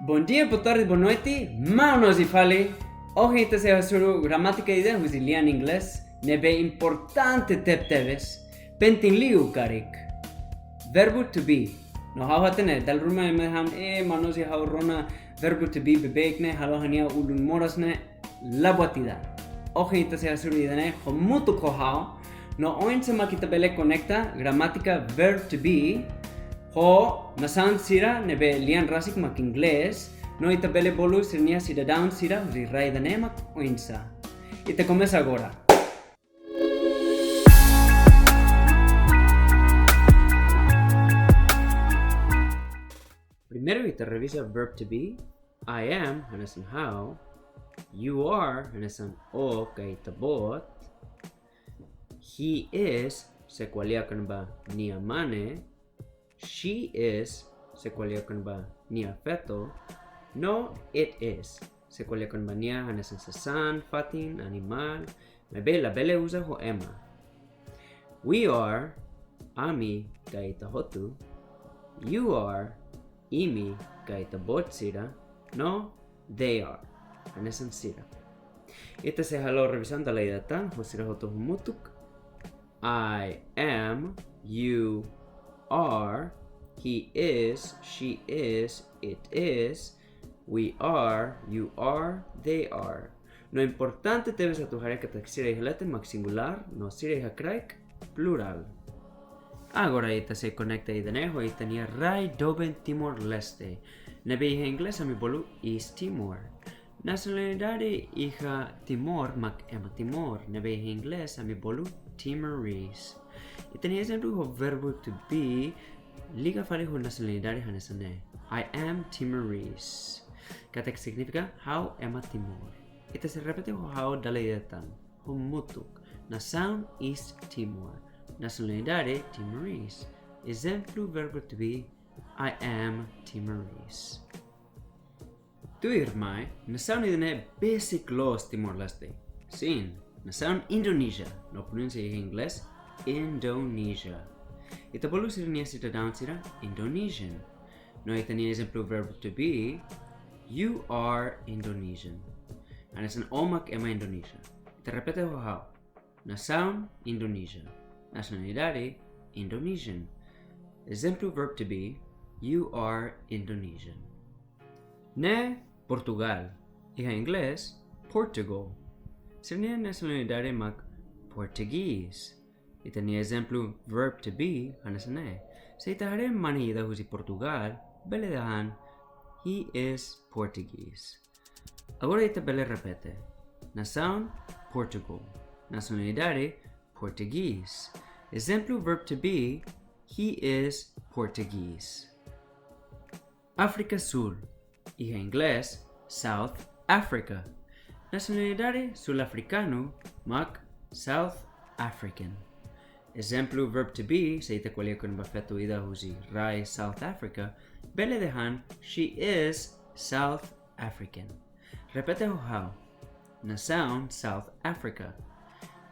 Bom dia, boa tarde, boa noite. Mau nós e fale. Hoje te se hasuru gramática ide huzilian inglês. Nebe importante tep teves. Pentin liu karik. Verbo to be. No hau hatene dal ruma me ham manos y hau rona verbo to be bebekne halohania ulun morasne labuatida. Hoje te se hasuru idene homutu kohao. No oin se makita bele conecta gramática verb to be. Ho nasan sira nebe lian rasik mak inglés no itabele bolu sirnia cidadão sira ri raidane mak oinsa. E te começa agora. Primeiro ita revisa verb to be. I am hanasan how. You are hanasan o kay tabot. He is se kwaliakan ba niamane. She is se kwaliakan ba niya feto. No, it is se kwaliakan ba niya hanasan sasan, fatin, animal. Mebe la bele usa ho ema. We are ami kay tahotu. You are imi kay tabot sira. No, they are hanasan sira. Ita se halo revisando la idata ho sira ho tohumutuk. I am, you are, he is, she is, it is, we are, you are, they are. No importante debes atujar que te sirei halete mak singular, no sirei hakraik plural. Agora ita se conecta idenejo y tenía rai doben Timor Leste. Nebe hija inglés a mi bolu East Timor. Nacionalidade hija Timor mak ema Timor. Nebe hija inglés a mi bolu Timorese. E tenía exemplo o verbo to be liga fale con nacionalidade hanesane. I am Timorese. Kata significa how ema Timor. Ita se repete o how daletan. Ho mutuk. Nação East Timor. Nacionalidade Timorese. Exemplo verbo to be I am Timorese. Tu irmai, nação idene basic laws Timor Leste. Sim, nação Indonesia. No pronuncia em inglês Indonesia. Ita bolu sirnia cidadão sira Indonesian. No itania exemplo verbo to be you are Indonesian. Anasan omak ema Indonesia. Ita repete ho how. Nação Indonesia. Nacionalidade Indonesian. Exemplo verb to be you are Indonesian. Ne Portugal. Iha inglês Portugal. Sirnia nacionalidade mak Portuguese. E tenía exemplo verb to be hanasane. Se itahare manida husi Portugal, bele dahan he is Portuguese. Agora ita bele repete. Nação Portugal. Nacionalidade Portuguese. Exemplo verb to be he is Portuguese. África Sul. Iha inglês South Africa. Nacionalidade sul-africano mak South African. Exemplo verb to be se ita kwaliakan ba feto ida husi rai South Africa, bele dehan she is South African. Repete ho how. Nação South Africa.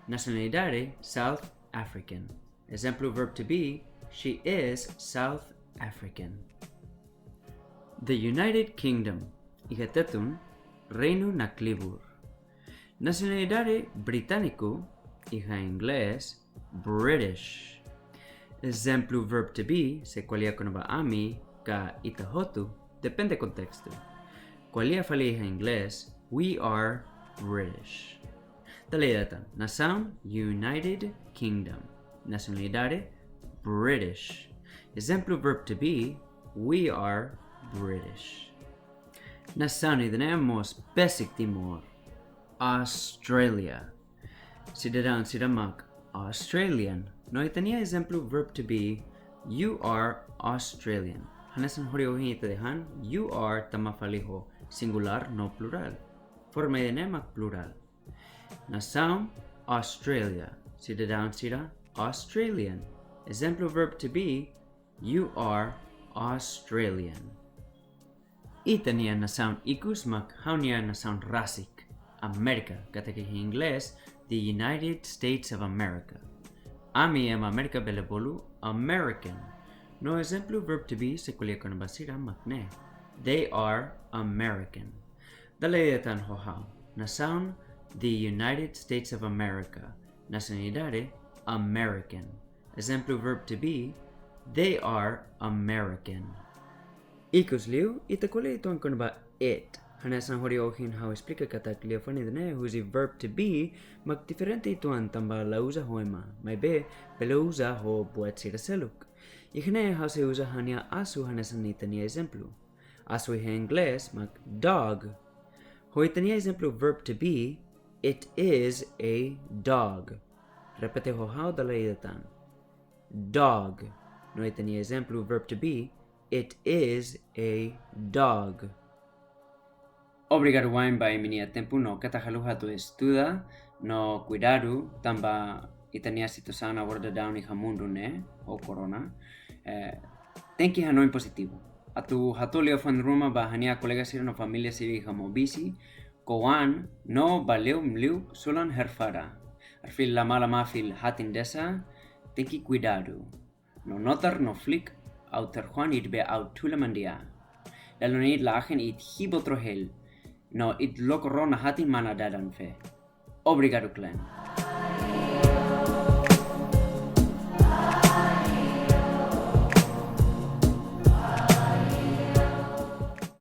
Nacionalidade South African. Exemplo verb to be she is South African. The United Kingdom. Ihatetun Reino Naklibur. Nacionalidade Británico. Iha inglés British. Exemplo verb to be se qualia con ba ami ka itahotu depende contexto. Qualia fali iha inglés we are British. Talidata nação United Kingdom. Nacionalidade British. Exemplo verb to be we are British. Nação idnemos Basic Timor. Australia. Cidadão sidamak Australian. No itania exemplo verb to be you are Australian. Hanasan horiohin ita dehan you are tamafaliho singular no plural. Forma idenemak plural. Nação Australia. Cidadão sira Australian. Exemplo verb to be you are Australian. Itania nação ikusmak haunia nação rasik America. Kata ke inglés the United States of America. Ami ema America bele bolu American. No exemplo verb to be se qualia con basira makne. They are American. Dalayatan hohao. Nasound, the United States of America. Nacionalidade, American. Exemplo verb to be, they are American. Ikos liu, itakule ito ang ba it. Hanesan horiohin how explica katak liu fanidane husi verb to be, magdiferente ito ang tamba lauza hoema. May be, pelauza ho buat siraseluk. Ihne how se usa hanya asu hanesan itania exemplo. Asu ihe Ingles mag dog. Ho itania exemplo verb to be, it is a dog. Repete ho how dalaidatan. Dog. No itania exemplo verb to be, it is a dog. Obrigado wain ba iminia tempo no katahaluha tu estuda no cuidado tamba itania situação na borda down i hamundu ne o corona. Tenki hanoi positivo. Atu hatolio fan ruma ba hania colega sira no familia siri hamobisi koan no baleu mliu sulan herfara. Arfil la mala mafil hatin desa tenki cuidado. No notar no flick outer Juan it be out tulemandia. Lalonid la agen it hibotrohel. No it lokorona hatin mana dadan fe. Obrigado clan.